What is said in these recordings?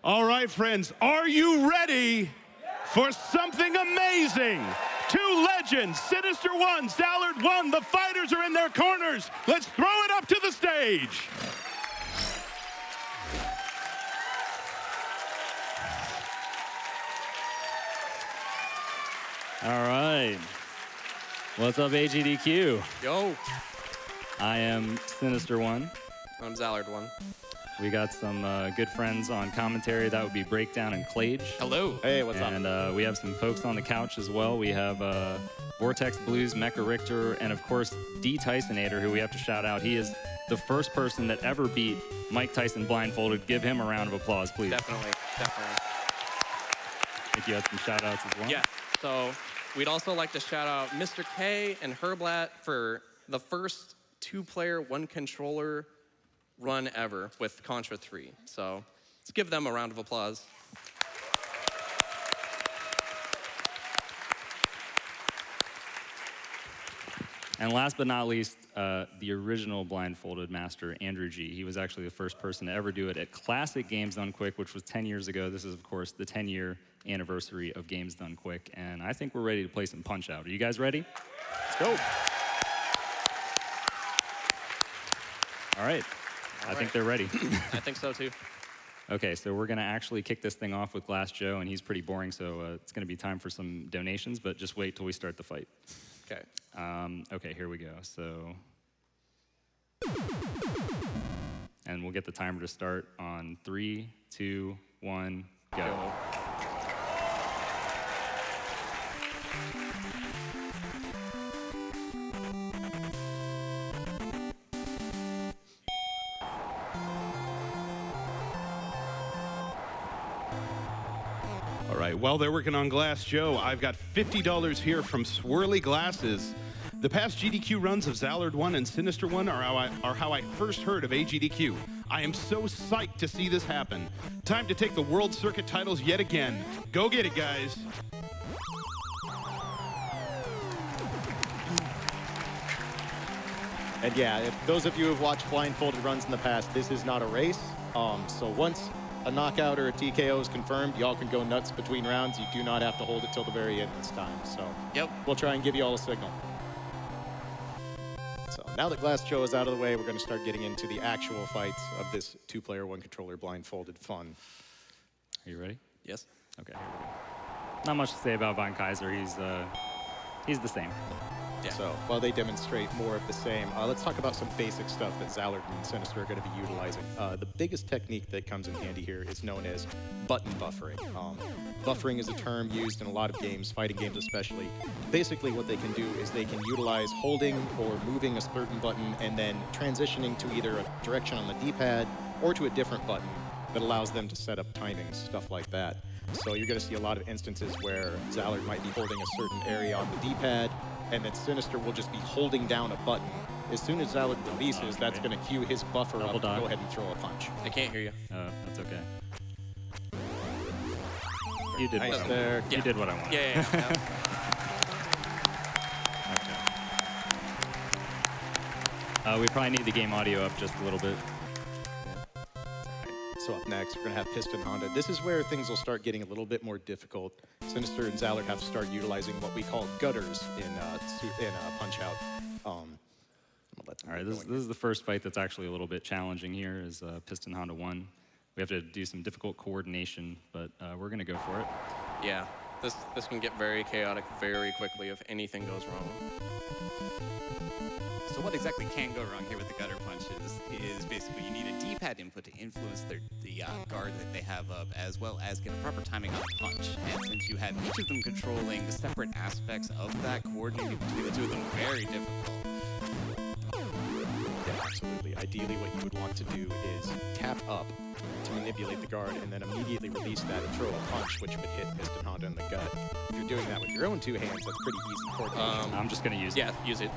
All right, friends, are you ready for something amazing? Two legends, sinister1, zallard1, the fighters are in their corners. Let's throw it up to the stage. All right. What's up, AGDQ? Yo. I am sinister1. I'm zallard1. We got some good friends on commentary. That would be Breakdown and Klaige. Hello. Hey, what's up? And we have some folks on the couch as well. We have Vortex Blues, Mecha Richter, and of course, Tysonator, who we have to shout out. He is the first person that ever beat Mike Tyson blindfolded. Give him a round of applause, please. Definitely. I think you had some shout outs as well. Yeah. So we'd also like to shout out Mr. K and Herblat for the first two-player, one-controller run ever with Contra 3. So let's give them a round of applause. And last but not least, the original blindfolded master, Andrew G. He was actually the first person to ever do it at Classic Games Done Quick, which was 10 years ago. This is, of course, the 10-year anniversary of Games Done Quick. And I think we're ready to play some Punch-Out. Are you guys ready? Let's go. All right. I think they're ready. I think so, too. Okay, so we're going to actually kick this thing off with Glass Joe, and he's pretty boring, so it's going to be time for some donations, but just wait till we start the fight. Okay. Okay, here we go. So, and we'll get the timer to start on 3, 2, 1, go. All right, while they're working on Glass Joe, I've got $50 here from Swirly Glasses. The past GDQ runs of zallard1 and sinister1 are how I first heard of AGDQ. I am so psyched to see this happen. Time to take the World Circuit titles yet again. Go get it, guys. And yeah, if those of you who have watched blindfolded runs in the past, this is not a race. So once a knockout or a TKO is confirmed, y'all can go nuts between rounds. You do not have to hold it till the very end this time. So we'll try and give you all a signal. So now that Glass Joe is out of the way, we're going to start getting into the actual fights of this two-player, one-controller blindfolded fun. Are you ready? Yes. Okay, here we go. Not much to say about Von Kaiser. He's the same. Yeah. So while they demonstrate more of the same, let's talk about some basic stuff that Zallard and Sinister are going to be utilizing. The biggest technique that comes in handy here is known as button buffering. Buffering is a term used in a lot of games, fighting games especially. Basically what they can do is they can utilize holding or moving a certain button and then transitioning to either a direction on the D-pad or to a different button that allows them to set up timings, stuff like that. So you're going to see a lot of instances where Zallard might be holding a certain area on the D-pad, and then Sinister will just be holding down a button. As soon as Zallard releases, that's going to cue his buffer up to go ahead and throw a punch. I can't hear you. That's okay. You did Nice what I there. wanted. You did what I wanted. Yeah. Okay. We probably need the game audio up just a little bit. So up next, we're going to have Piston Honda. This is where things will start getting a little bit more difficult. Sinister and Zallard have to start utilizing what we call gutters in Punch-Out. All right, this is the first fight that's actually a little bit challenging here, is Piston Honda 1. We have to do some difficult coordination, but we're going to go for it. Yeah. This can get very chaotic very quickly if anything goes wrong. So what exactly can go wrong here with the gutter punches is basically you need a D-pad input to influence the guard that they have up, as well as get a proper timing on the punch. And since you have each of them controlling separate aspects of that, coordinating between the two of them very difficult. Yeah, absolutely. Ideally, what you would want to do is tap up to manipulate the guard and then immediately release that and throw a punch, which would hit Piston Honda in the gut. If you're doing that with your own two hands, that's pretty easy coordination. I'm just going to use it. Yeah, use it.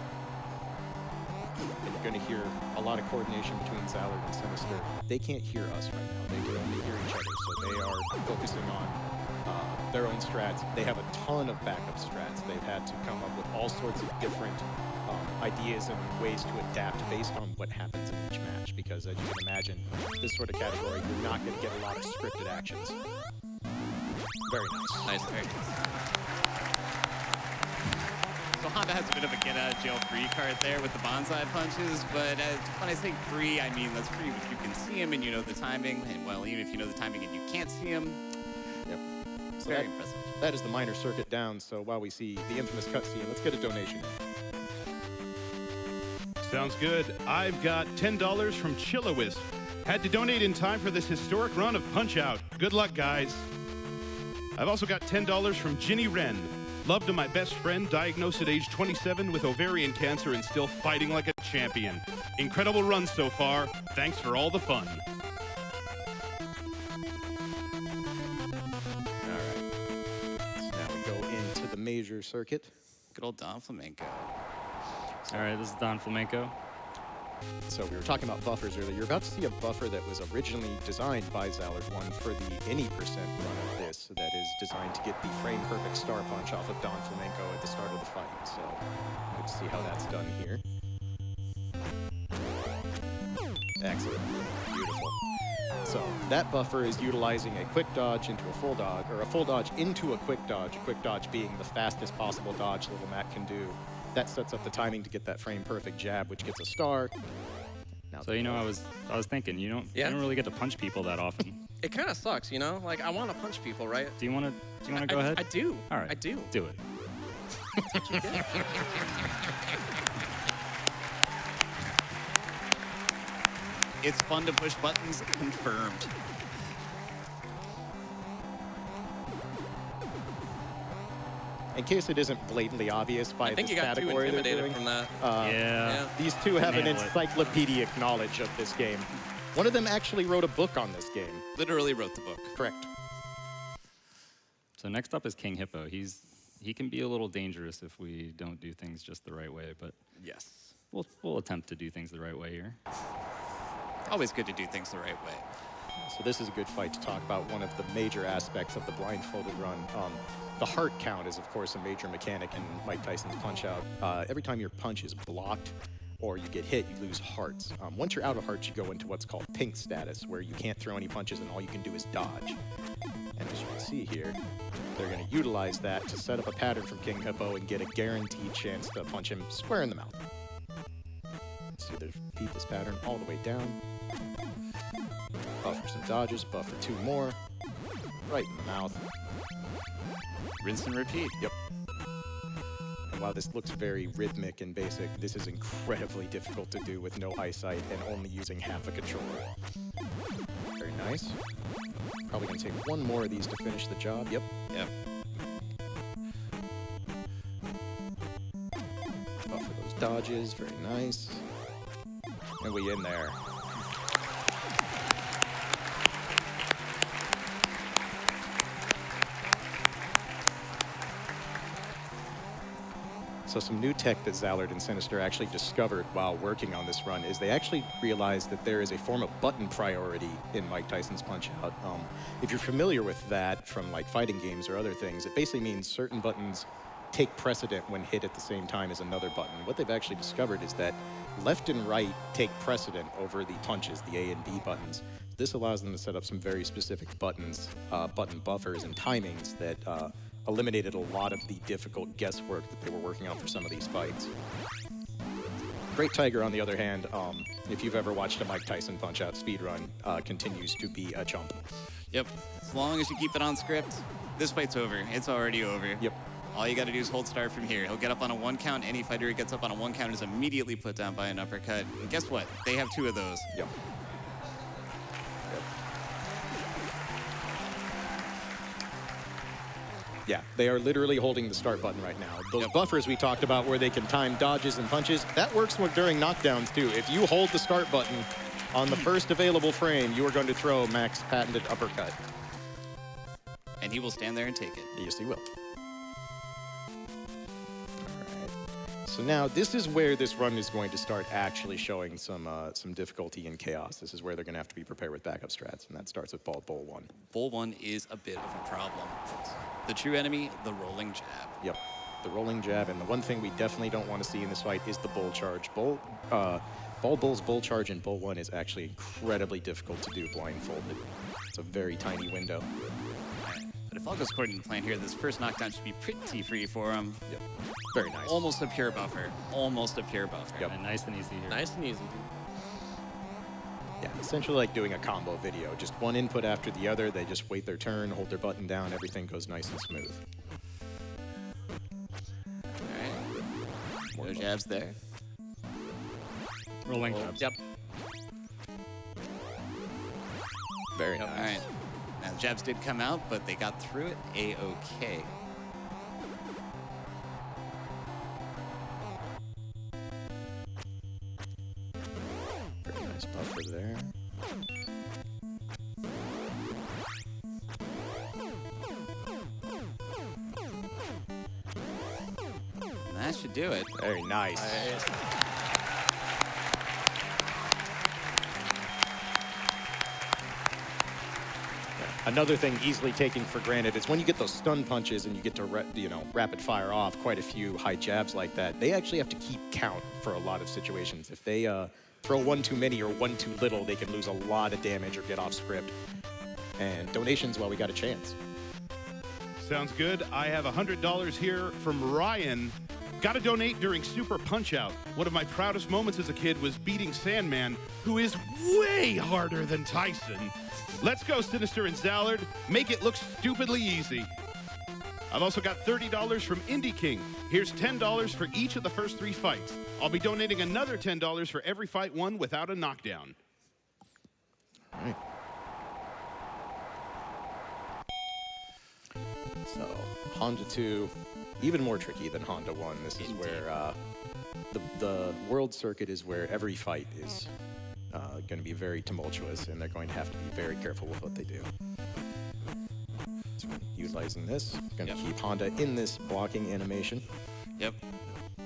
And you're going to hear a lot of coordination between Zallard and Sinister. They can't hear us right now. They can only hear each other, so they are focusing on their own strats. They have a ton of backup strats. They've had to come up with all sorts of different ideas and ways to adapt based on what happens in each match. match because, as you can imagine, this sort of category, you're not going to get a lot of scripted actions. Very nice. Nice, very nice. So Honda has a bit of a get-out-of-jail-free card there with the bonsai punches, but when I say free, I mean that's free if you can see him and you know the timing, and well, even if you know the timing and you can't see him, Yep. it's So very impressive. That is the minor circuit down, so while we see the infamous cutscene, let's get a donation. Sounds good. I've got $10 from Chillawisp. Had to donate in time for this historic run of Punch-Out. Good luck, guys. I've also got $10 from Ginny Wren. Love to my best friend, diagnosed at age 27 with ovarian cancer and still fighting like a champion. Incredible run so far. Thanks for all the fun. All right. So now we go into the major circuit. Good old Don Flamenco. All right, this is Don Flamenco. So we were talking about buffers earlier. You're about to see a buffer that was originally designed by zallard1 for the any percent run of this. That is designed to get the frame perfect star punch off of Don Flamenco at the start of the fight. So let's see how that's done here. Excellent. Beautiful. So that buffer is utilizing a quick dodge into a full dodge, or a full dodge into a quick dodge being the fastest possible dodge Little Mac can do. That sets up the timing to get that frame perfect jab, which gets a star. Now So you know, I was thinking, you don't really get to punch people that often. It kind of sucks, you know? Like, I want to punch people, right? Do you want to go ahead? I do. All right. I do. Do it. It's fun to push buttons, confirmed. in case it isn't blatantly obvious by I think this you got too category they're intimidated doing, from that. Yeah. these two have an Nail it. encyclopedic knowledge of this game. One of them actually wrote a book on this game. Literally wrote the book. Correct. So next up is King Hippo. He can be a little dangerous if we don't do things just the right way, but Yes. we'll attempt to do things the right way here. Always good to do things the right way. So this is a good fight to talk about one of the major aspects of the blindfolded run. The heart count is, of course, a major mechanic in Mike Tyson's Punch-Out. Every time your punch is blocked or you get hit, you lose hearts. Once you're out of hearts, you go into what's called pink status, where you can't throw any punches and all you can do is dodge. And as you can see here, they're going to utilize that to set up a pattern from King Hippo and get a guaranteed chance to punch him square in the mouth. So they repeat this pattern all the way down. Buffer some dodges, buffer two more. Right in the mouth. Rinse and repeat. Yep. And while this looks very rhythmic and basic, this is incredibly difficult to do with no eyesight and only using half a controller. Very nice. Probably gonna take one more of these to finish the job. Yep. Yep. Buffer those dodges. Very nice. And we in there. So some new tech that Zallard and Sinister actually discovered while working on this run is they actually realized that there is a form of button priority in Mike Tyson's Punch-Out. If you're familiar with that from like fighting games or other things, it basically means certain buttons take precedent when hit at the same time as another button. What they've actually discovered is that left and right take precedent over the punches, the A and B buttons. This allows them to set up some very specific buttons, button buffers and timings that eliminated a lot of the difficult guesswork that they were working on for some of these fights. Great Tiger, on the other hand, if you've ever watched a Mike Tyson Punch-Out speedrun, continues to be a chump. Yep. As long as you keep it on script, this fight's over. It's already over. Yep. All you got to do is hold start from here. He'll get up on a one count. Any fighter who gets up on a one count is immediately put down by an uppercut. And guess what? They have two of those. Yep. Yeah, they are literally holding the start button right now. Those buffers we talked about where they can time dodges and punches, that works during knockdowns too. If you hold the start button on the first available frame, you are going to throw Mac's patented uppercut. And he will stand there and take it. Yes, he will. So now this is where this run is going to start actually showing some difficulty and chaos. This is where they're going to have to be prepared with backup strats, and that starts with Bowl 1. Bowl 1 is a bit of a problem. The true enemy, the rolling jab. Yep. the rolling jab, and the one thing we definitely don't want to see in this fight is the bull charge. Bull's bull charge in Bull 1 is actually incredibly difficult to do blindfolded. It's a very tiny window. But if all goes according to plan here, this first knockdown should be pretty free for him. Yep. Very nice. Almost a pure buffer. Almost a pure buffer. Yep. And nice and easy here. Nice and easy. Yeah, essentially like doing a combo video. Just one input after the other. They just wait their turn, hold their button down, everything goes nice and smooth. All right. No jabs there. Rolling jabs. Yep. Very nice. All right. Now, the jabs did come out, but they got through it A-okay. Very nice buffer there. And that should do it. Very nice. Another thing easily taken for granted is when you get those stun punches and you get to rapid fire off quite a few high jabs like that, they actually have to keep count for a lot of situations. If they throw one too many or one too little, they can lose a lot of damage or get off script. And donations, well, we got a chance. Sounds good. I have $100 here from Ryan. Got to donate during Super Punch-Out. One of my proudest moments as a kid was beating Sandman, who is way harder than Tyson. Let's go, Sinister and Zallard. Make it look stupidly easy. I've also got $30 from Indie King. Here's $10 for each of the first 3 fights. I'll be donating another $10 for every fight won without a knockdown. All right. So, Honda 2, even more tricky than Honda 1. This is where the world circuit is where every fight is going to be very tumultuous, and they're going to have to be very careful with what they do. So, utilizing this, going to keep Honda in this blocking animation. Yep.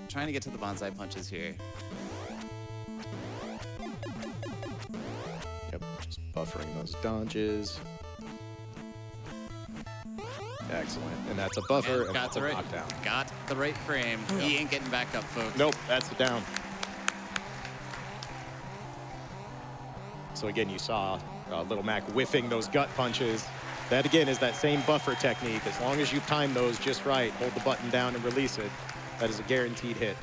Trying to get to the bonsai punches here. Yep, just buffering those dodges. Excellent, and that's a buffer and got a the right knockdown. Got the right frame. He ain't getting back up, folks. Nope, that's a down. So again, you saw Little Mac whiffing those gut punches. That again is that same buffer technique. As long as you time those just right, hold the button down and release it, that is a guaranteed hit.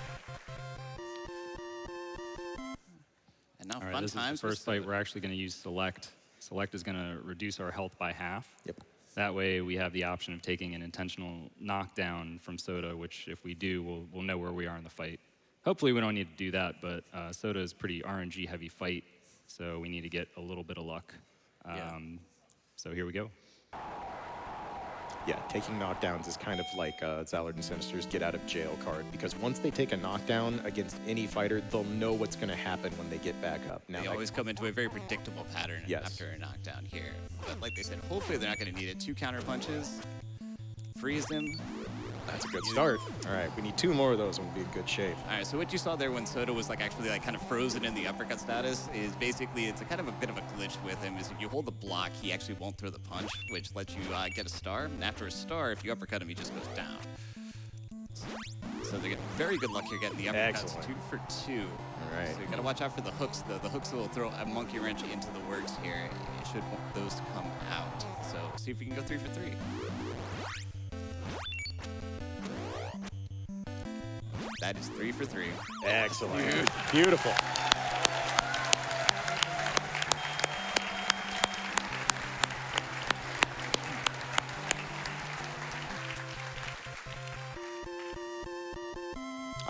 And now All right, fun this times. is the first fight we're actually going to use Select. Select is going to reduce our health by half. Yep. That way we have the option of taking an intentional knockdown from Soda, which if we do, we'll know where we are in the fight. Hopefully we don't need to do that, but Soda is pretty RNG heavy fight, so we need to get a little bit of luck. So here we go. Yeah, taking knockdowns is kind of like Zallard and Sinister's get out of jail card, because once they take a knockdown against any fighter, they'll know what's going to happen when they get back up. Now, They always come into a very predictable pattern Yes. after a knockdown here. But like they said, hopefully they're not going to need it. 2 counter punches, freeze him. that's a good start. All right, we need 2 more of those and we'll be in good shape. All right, so what you saw there when Soda was actually kind of frozen in the uppercut status is basically it's a kind of a bit of a glitch with him. Is if you hold the block, he actually won't throw the punch, which lets you get a star. And after a star, if you uppercut him, he just goes down. So they're getting very good luck here getting the uppercuts. Excellent. 2 for 2. All right. So you got to watch out for the hooks. The hooks will throw a monkey wrench into the works here. Should those come out. So see if we can go 3 for 3. That is 3 for 3. Excellent. Beautiful.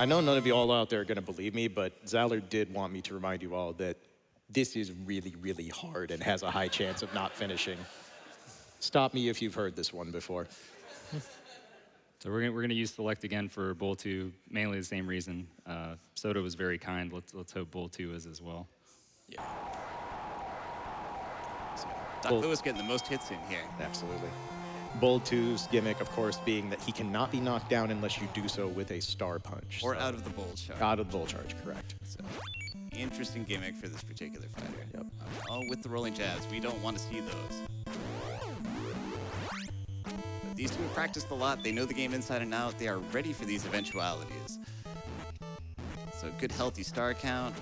I know none of you all out there are going to believe me, but Zallard did want me to remind you all that this is really, really hard and has a high chance of not finishing. Stop me if you've heard this one before. So we're gonna use Select again for Bull 2, mainly the same reason. Soda was very kind. Let's hope Bull 2 is as well. Yeah. Doc Lewis getting the most hits in here. Absolutely. Bull 2's gimmick, of course, being that he cannot be knocked down unless you do so with a star punch. Or So- out of the bull charge. Out of the bull charge, correct. So, interesting gimmick for this particular fighter. Yep. Oh, with the rolling jabs. We don't want to see those. But These two have practiced a lot. They know the game inside and out. They are ready for these eventualities. So good, healthy star count.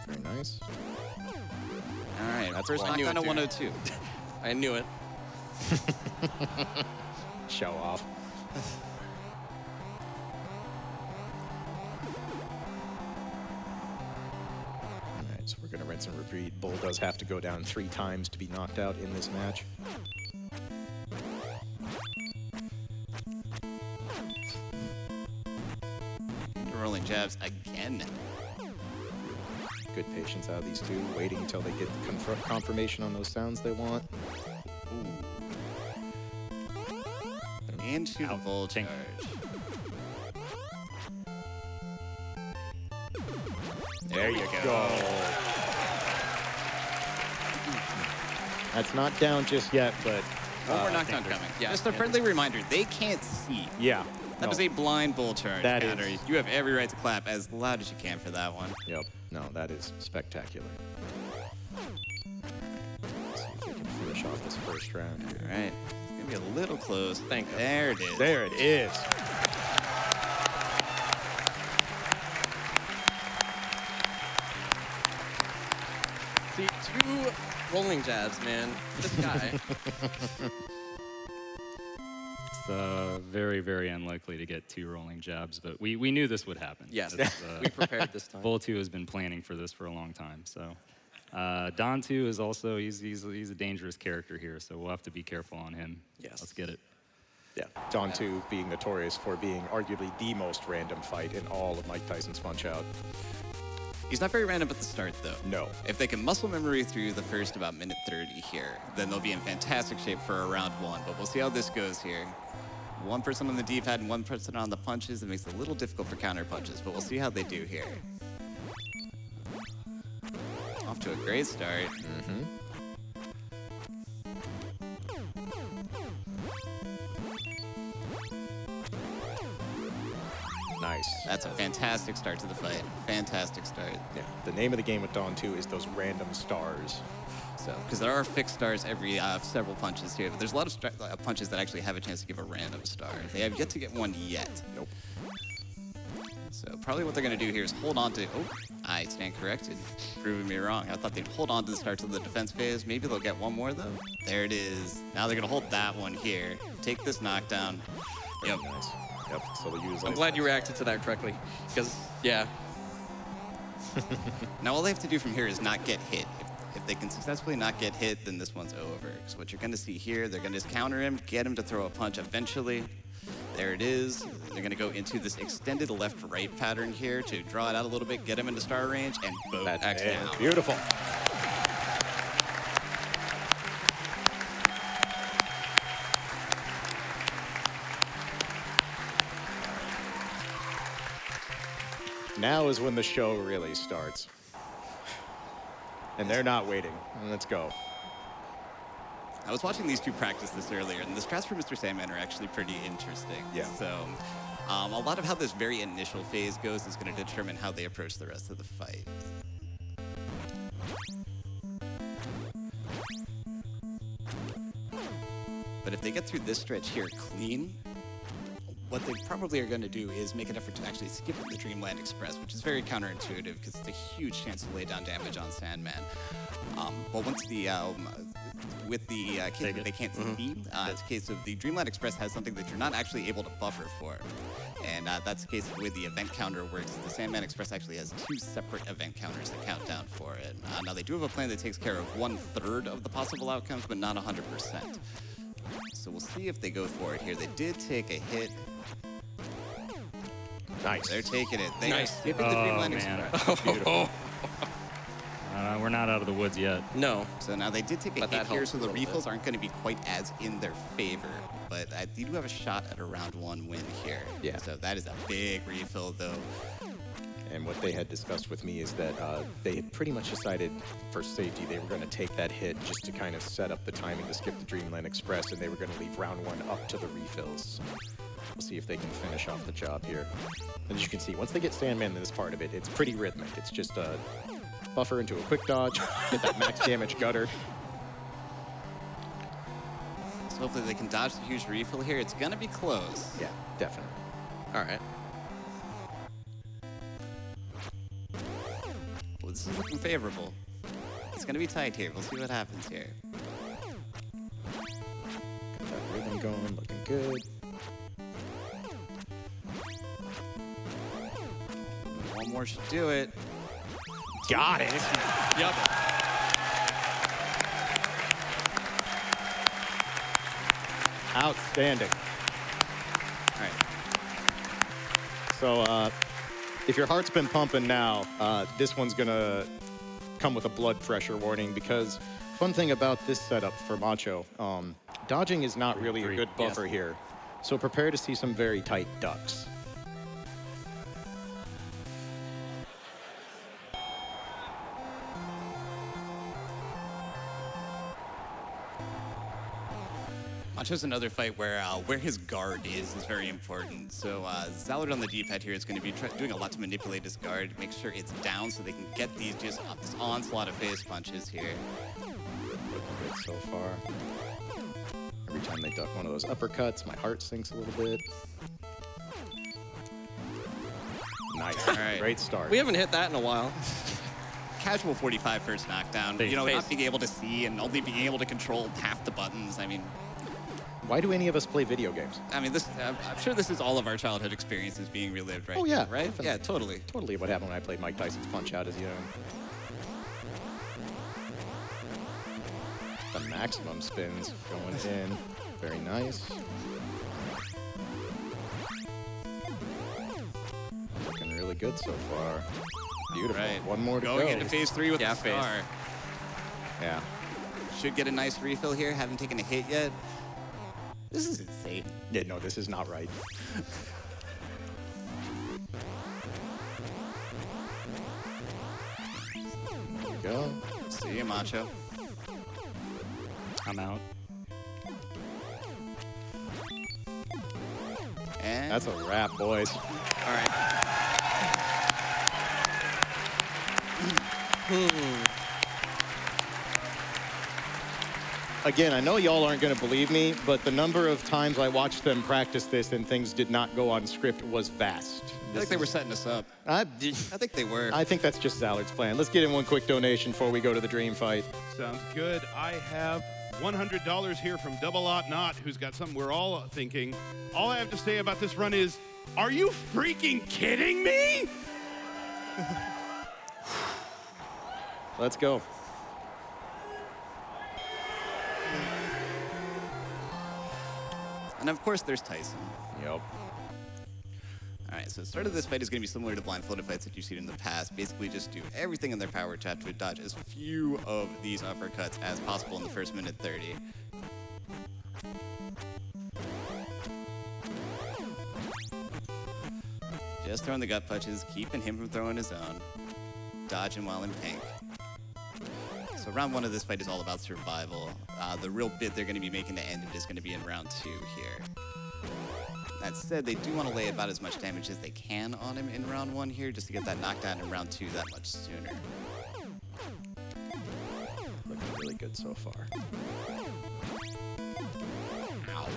Very nice. All right, That's first one. I knew knockdown it, at dude. 102. I knew it. Show off. Alright, so we're gonna rinse and repeat. Bull does have to go down 3 times to be knocked out in this match. Rolling jabs again. Good patience out of these two, waiting until they get the confirmation on those sounds they want. Into the full charge. There you go. That's not down just yet, but One more knockdown coming. Yeah. Just a friendly reminder, they can't see. yeah. That no. was a blind bull charge That counter. is- You have every right to clap as loud as you can for that one. Yep. No, that is spectacular. Let's see if we can finish off this first round. All right. It's going to be a little close. Thank you. There it is. There it is. See, 2 rolling jabs, man. This guy. It's very, very unlikely to get 2 rolling jabs, but we knew this would happen. Yes, It's, we prepared this time. Bull 2 has been planning for this for a long time. So Don 2 is also, he's a dangerous character here, so we'll have to be careful on him. Yes. Let's get it. Yeah. Don 2 being notorious for being arguably the most random fight in all of Mike Tyson's Punch-Out. He's not very random at the start, though. No. If they can muscle memory through the first about minute 30 here, then they'll be in fantastic shape for a round 1. But we'll see how this goes here. 1 person on the D-pad and 1 person on the punches. It makes it a little difficult for counter punches, but we'll see how they do here. Off to a great start. Mm-hmm. Nice. That's a fantastic start to the fight. Fantastic start. Yeah. The name of the game with Dawn 2 is those random stars. So, because there are fixed stars every several punches here, but there's a lot of punches that actually have a chance to give a random star. They have yet to get one yet. Nope. So probably what they're going to do here is hold on to... Oh, I stand corrected. Proving me wrong. I thought they'd hold on to the start of the defense phase. Maybe they'll get one more, though. There it is. Now they're going to hold that one here. Take this knockdown. Yep. Nice. Yep. So they'll use. I'm glad you reacted to that correctly. Because, yeah. Now all they have to do from here is not get hit. If they can successfully not get hit, then this one's over. Because what you're going to see here, they're going to just counter him, get him to throw a punch eventually. There it is. They're going to go into this extended left-right pattern here to draw it out a little bit, get him into star range, and boom, X down. Beautiful. Now is when the show really starts. And they're not waiting. Let's go. I was watching these two practice this earlier, and the strats for Mr. Sandman are actually pretty interesting. Yeah. So a lot of how this very initial phase goes is going to determine how they approach the rest of the fight. But if they get through this stretch here clean, what they probably are going to do is make an effort to actually skip the Dreamland Express, which is very counterintuitive because it's a huge chance to lay down damage on Sandman. But once the with the case that they can't see, it's a case of the Dreamland Express has something that you're not actually able to buffer for. And that's the case of the way the event counter works. The Sandman Express actually has 2 separate event counters that count down for it. Now, they do have a plan that takes care of 1/3 of the possible outcomes, but not 100%. So we'll see if they go for it here. They did take a hit. Nice. They're taking it. They are Nice. skipping the Dreamland man. Express. Oh, We're not out of the woods yet. no. So now they did take a But hit that here, helps so a the little bit. refills aren't going to be quite as in their favor. But they do have a shot at a round 1 win here. Yeah. So that is a big refill, though. And what they had discussed with me is that they had pretty much decided for safety they were going to take that hit just to kind of set up the timing to skip the Dreamland Express, and they were going to leave round 1 up to the refills. We'll see if they can finish off the job here. And as you can see, once they get Sandman in this part of it, it's pretty rhythmic. It's just a buffer into a quick dodge, get that max damage gutter. So hopefully they can dodge the huge refill here. It's gonna be close. Yeah, definitely. All right. Well, this is looking favorable. It's gonna be tight here. We'll see what happens here. Got that rhythm going, looking good. One more should do it. Got it. Yep. Outstanding. All right. So, if your heart's been pumping now, this one's gonna come with a blood pressure warning because fun thing about this setup for Macho, dodging is not really a good buffer here. So prepare to see some very tight ducks. Macho's another fight where his guard is very important. So Zallard on the D-pad here is going to be doing a lot to manipulate his guard, make sure it's down so they can get these this onslaught of face punches here. Looking good so far. Every time they duck one of those uppercuts, my heart sinks a little bit. Nice. All right. Great start. We haven't hit that in a while. Casual 45 first knockdown. Face. Not being able to see and only being able to control half the buttons. I mean, Why do any of us play video games? this. I'm sure this is all of our childhood experiences being relived right Oh, yeah, now, right? definitely. Yeah, totally. Totally what happened when I played Mike Tyson's Punch-Out as young. The maximum spins going in. Very nice. Looking really good so far. Beautiful. Right. One more to go. Going into phase 3 with Yeah, the phase. star. Yeah. Should get a nice refill here. Haven't taken a hit yet. This is insane. Yeah, no, this is not right. There we go. See you, Macho. I'm out. And That's a wrap, boys. all right. Again, I know y'all aren't going to believe me, but the number of times I watched them practice this and things did not go on script was vast. I think they were setting us up. I think they were. I think that's just Zallard's plan. Let's get in one quick donation before we go to the dream fight. Sounds good. I have $100 here from Double Ought Not, who's got something we're all thinking. All I have to say about this run is, are you freaking kidding me? Let's go. And of course, there's Tyson. Yep. All right, so the start of this fight is going to be similar to blindfolded fights that you've seen in the past. Basically, just do everything in their power to dodge as few of these uppercuts as possible in the first minute 30. Just throwing the gut punches, keeping him from throwing his own. Dodging while in pink. So round 1 of this fight is all about survival. The real bit they're going to be making to end it is going to be in round 2 here. That said, they do want to lay about as much damage as they can on him in round 1 here, just to get that knockdown in round 2 that much sooner. Looking really good so far. Ow.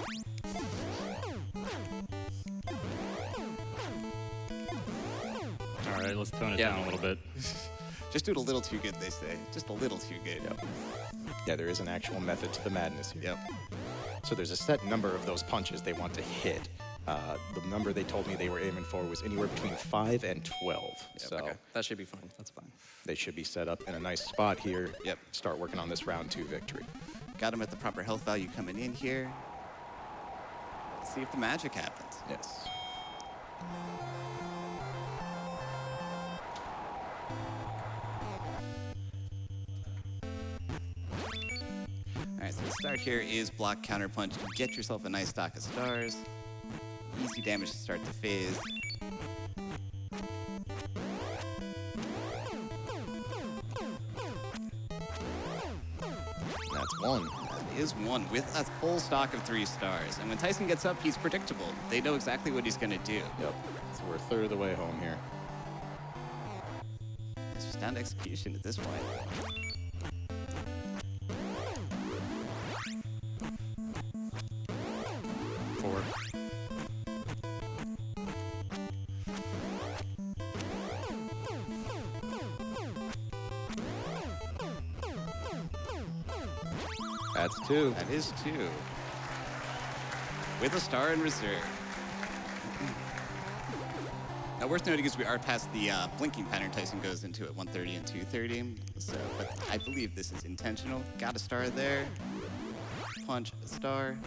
All right, let's tone it Yeah. down a little bit. Just do it a little too good, they say. Just a little too good. Yep. Yeah, there is an actual method to the madness here. Yep. So there's a set number of those punches they want to hit. The number they told me they were aiming for was anywhere between 5 and 12. So Okay, that should be fine. That's fine. they should be set up in a nice spot here. Yep. Start working on this round 2 victory. Got him at the proper health value coming in here. Let's see if the magic happens. Yes. All right, so the start here is block, counter punch. Get yourself a nice stock of stars. Easy damage to start the phase. That's one. That is one with a full stock of 3 stars. And when Tyson gets up, he's predictable. They know exactly what he's going to do. Yep. So we're a third of the way home here. It's just down to execution at this point. That's 2. That is 2. With a star in reserve. Now, worth noting is we are past the blinking pattern Tyson goes into at 130 and 230. So, but I believe this is intentional. Got a star there. Punch, star.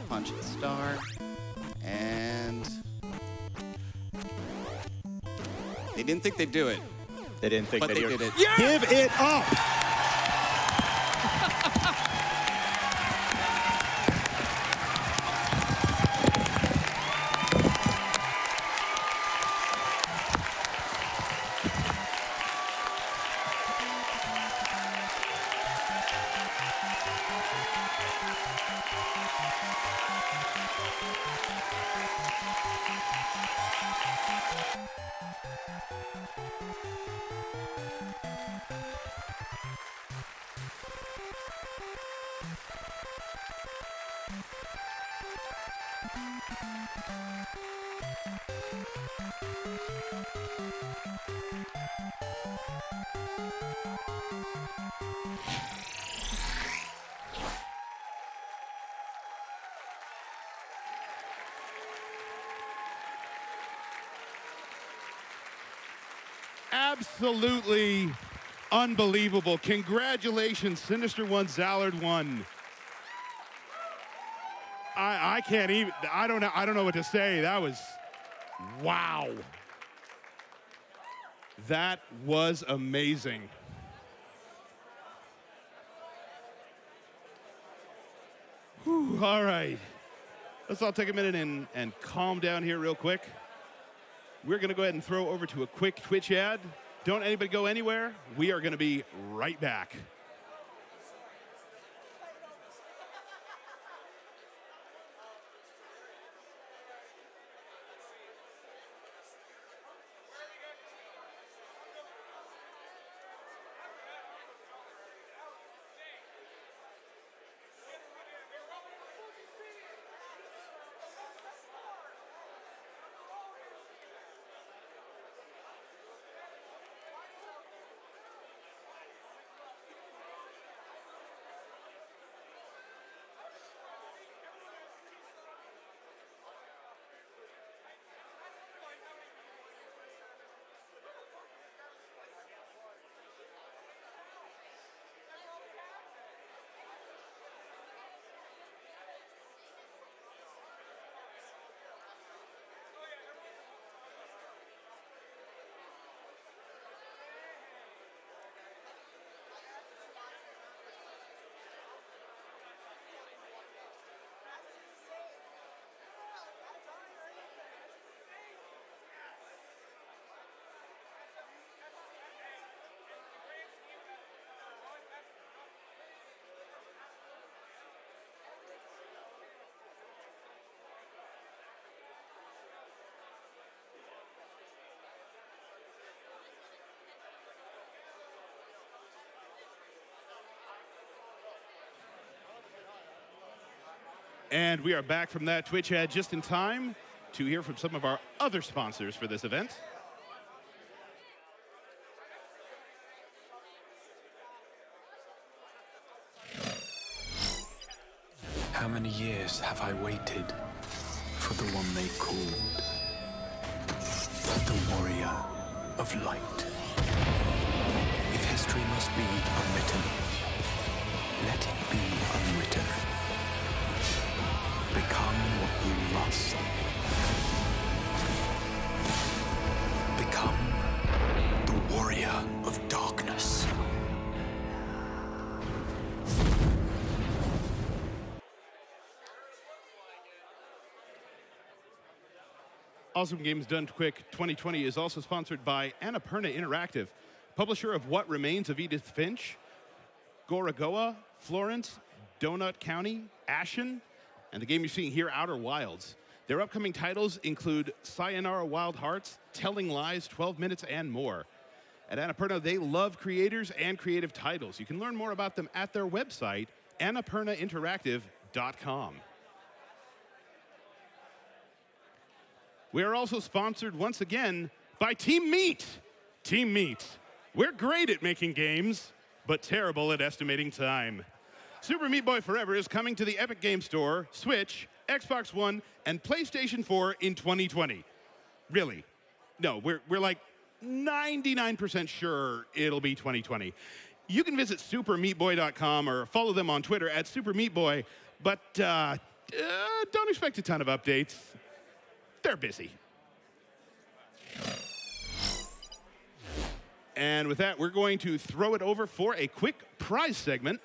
Punch, star. And they didn't think they'd do it. They didn't think But they'd they do did it. Yeah! Give it up! Absolutely unbelievable. Congratulations, sinister1, zallard1. I can't even, I don't know what to say. That was, wow. That was amazing. Whew, all right. Let's all take a minute and calm down here real quick. We're going to go ahead and throw over to a quick Twitch ad. Don't anybody go anywhere. We are going to be right back. And we are back from that Twitch ad just in time to hear from some of our other sponsors for this event. How many years have I waited for the one they called the Warrior of Light? If history must be unwritten, let it be unwritten. Become what you must. Become the Warrior of Darkness. Awesome Games Done Quick 2020 is also sponsored by Annapurna Interactive, publisher of What Remains of Edith Finch, Gorogoa, Florence, Donut County, Ashen, and the game you're seeing here, Outer Wilds. Their upcoming titles include Sayonara Wild Hearts, Telling Lies, 12 Minutes, and more. At Annapurna, they love creators and creative titles. You can learn more about them at their website, annapurnainteractive.com. We are also sponsored once again by Team Meat. Team Meat. We're great at making games, but terrible at estimating time. Super Meat Boy Forever is coming to the Epic Game Store, Switch, Xbox One, and PlayStation 4 in 2020. Really? No, we're like 99% sure it'll be 2020. You can visit supermeatboy.com or follow them on Twitter at supermeatboy, but don't expect a ton of updates. They're busy. And with that, we're going to throw it over for a quick prize segment.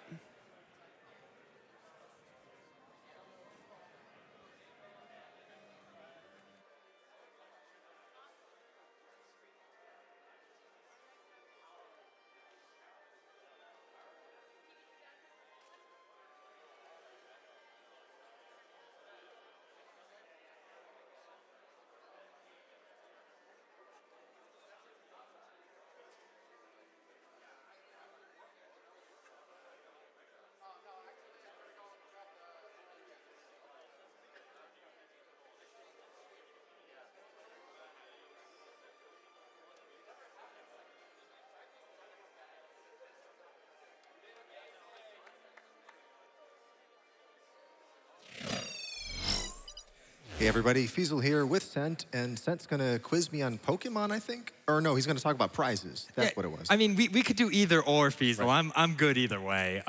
Hey everybody, Feasel here with Sent, and Sent's gonna quiz me on Pokemon, I think? Or no, he's gonna talk about prizes. That's what it was. I mean, we could do either or, Feasel. Right. I'm good either way.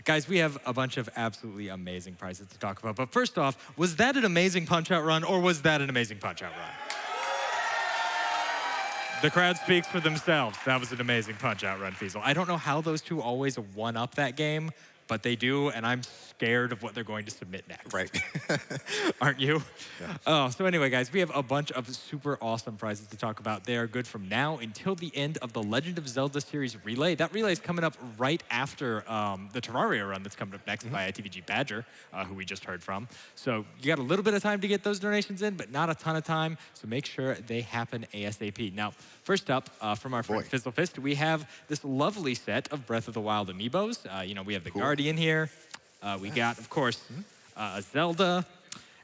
Guys, we have a bunch of absolutely amazing prizes to talk about. But first off, was that an amazing Punch-Out run, or was that an amazing Punch-Out run? The crowd speaks for themselves. That was an amazing Punch-Out run, Feasel. I don't know how those two always one-up that game, but they do, and I'm scared of what they're going to submit next. Right. Aren't you? Yeah. Oh, so anyway, guys, we have a bunch of super awesome prizes to talk about. They are good from now until the end of the Legend of Zelda series relay. That relay is coming up right after the Terraria run that's coming up next by TVG Badger, who we just heard from. So you got a little bit of time to get those donations in, but not a ton of time. So make sure they happen ASAP. Now, first up, from our friend Fizzle Fist, we have this lovely set of Breath of the Wild amiibos. You know, we have the Guardian here. We got, of course, a Zelda,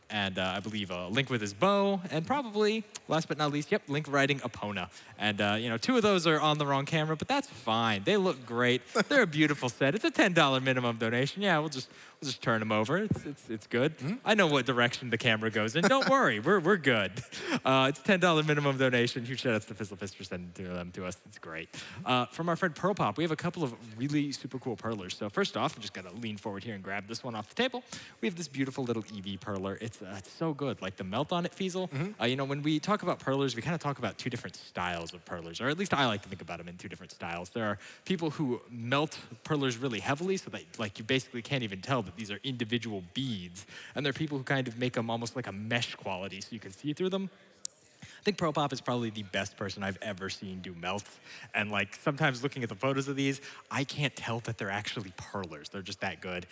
and I believe a Link with his bow, and probably, last but not least, Link riding Epona. And, you know, two of those are on the wrong camera, but that's fine. They look great. They're a beautiful set. It's a $10 minimum donation. Yeah, we'll just turn them over. It's good. I know what direction the camera goes in. Don't worry, we're good. It's $10 minimum donation. Huge shout outs to Fizzle Fist for sending them to us. It's great. From our friend Pearl Pop, we have a couple of really super cool perlers. So first off, I'm just gonna lean forward here and grab this one off the table. We have this beautiful little Eevee perler. It's so good. Like the melt on it, Feasel. You know, when we talk about perlers, we kind of talk about two different styles of perlers, or at least I like to think about them in two different styles. There are people who melt perlers really heavily, so that like you basically can't even tell that these are individual beads. And there are people who kind of make them almost like a mesh quality, so you can see through them. I think Pro Pop is probably the best person I've ever seen do melts. And like sometimes looking at the photos of these, I can't tell that they're actually perlers. They're just that good.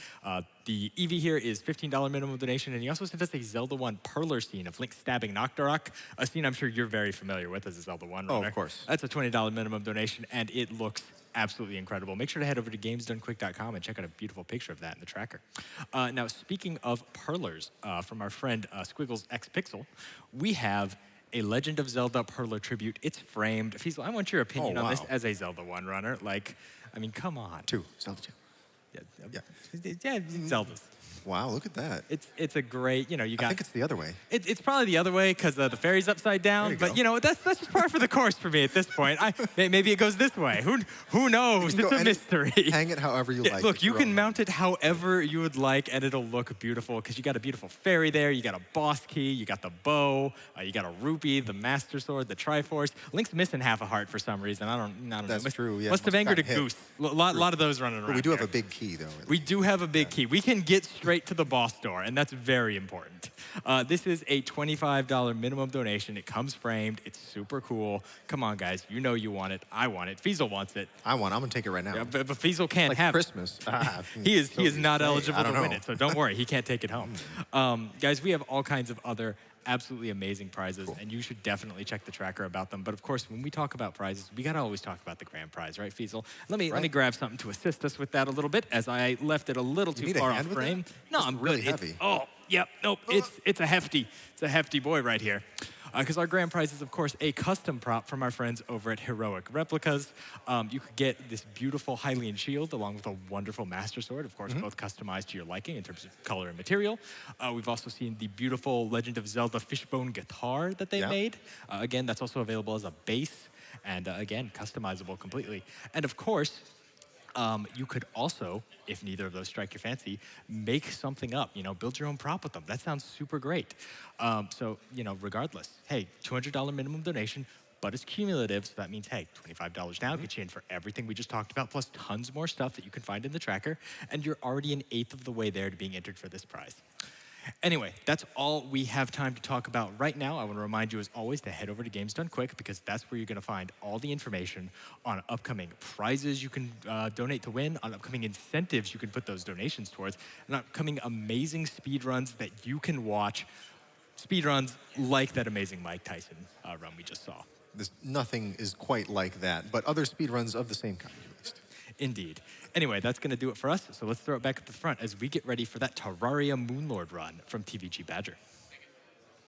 The Eevee here is $15 minimum donation, and he also sent us a Zelda 1 perler scene of Link stabbing Nocturok, a scene I'm sure you're very familiar with as a Zelda 1 runner. Oh, of course. That's a $20 minimum donation, and it looks absolutely incredible. Make sure to head over to gamesdonequick.com and check out a beautiful picture of that in the tracker. Now, speaking of perlers, from our friend Squiggles X Pixel, we have a Legend of Zelda perler tribute. It's framed. Feasel, I want your opinion on this as a Zelda 1 runner. Like, I mean, come on. Zelda 2. Yeah, Zelda's. Wow, look at that. It's a great, you know, you got... I think it's the other way. It's probably the other way because the fairy's upside down. But, you know, that's just par for the course for me at this point. Maybe it goes this way. Who knows? It's a mystery. Hang it however you like. Look, you can mount it however you would like, and it'll look beautiful because you got a beautiful fairy there. You got a boss key. You got the bow. You got a rupee, the master sword, the Triforce. Link's missing half a heart for some reason. I don't know. That's true, yeah. Must have angered a goose. A lot of those running around. But we do have a big key, though. We do have a big key. We can get straight to the boss door, and that's very important. This is a $25 minimum donation. It comes framed. It's super cool. Come on, guys. You know you want it. I want it. Feasel wants it. I'm going to take it right now. Yeah, but Feasel can't like have Christmas. it. He is not eligible to win it, so don't worry. He can't take it home. Guys, we have all kinds of other absolutely amazing prizes, and you should definitely check the tracker about them. But of course, when we talk about prizes, we gotta always talk about the grand prize, right, Feasel? Let me grab something to assist us with that a little bit, as I left it a little too far off frame. No, I'm really good. heavy. Nope. It's a hefty boy right here. Because our grand prize is, of course, a custom prop from our friends over at Heroic Replicas. You could get this beautiful Hylian shield along with a wonderful Master Sword, of course, both customized to your liking in terms of color and material. We've also seen the beautiful Legend of Zelda fishbone guitar that they made. Again, that's also available as a base, and again, customizable completely. And of course, you could also, if neither of those strike your fancy, make something up, build your own prop with them. That sounds super great. So, regardless, hey, $200 minimum donation, but it's cumulative, so that means, hey, $25 now gets you in for everything we just talked about, plus tons more stuff that you can find in the tracker, and you're already an eighth of the way there to being entered for this prize. Anyway, that's all we have time to talk about right now. I want to remind you, as always, to head over to Games Done Quick, because that's where you're going to find all the information on upcoming prizes you can donate to win, on upcoming incentives you can put those donations towards, and upcoming amazing speedruns that you can watch. Speedruns like that amazing Mike Tyson run we just saw. Nothing is quite like that, but other speedruns of the same kind, at least. Indeed. Anyway, that's going to do it for us, so let's throw it back up to the front as we get ready for that Terraria Moonlord run from TVG Badger.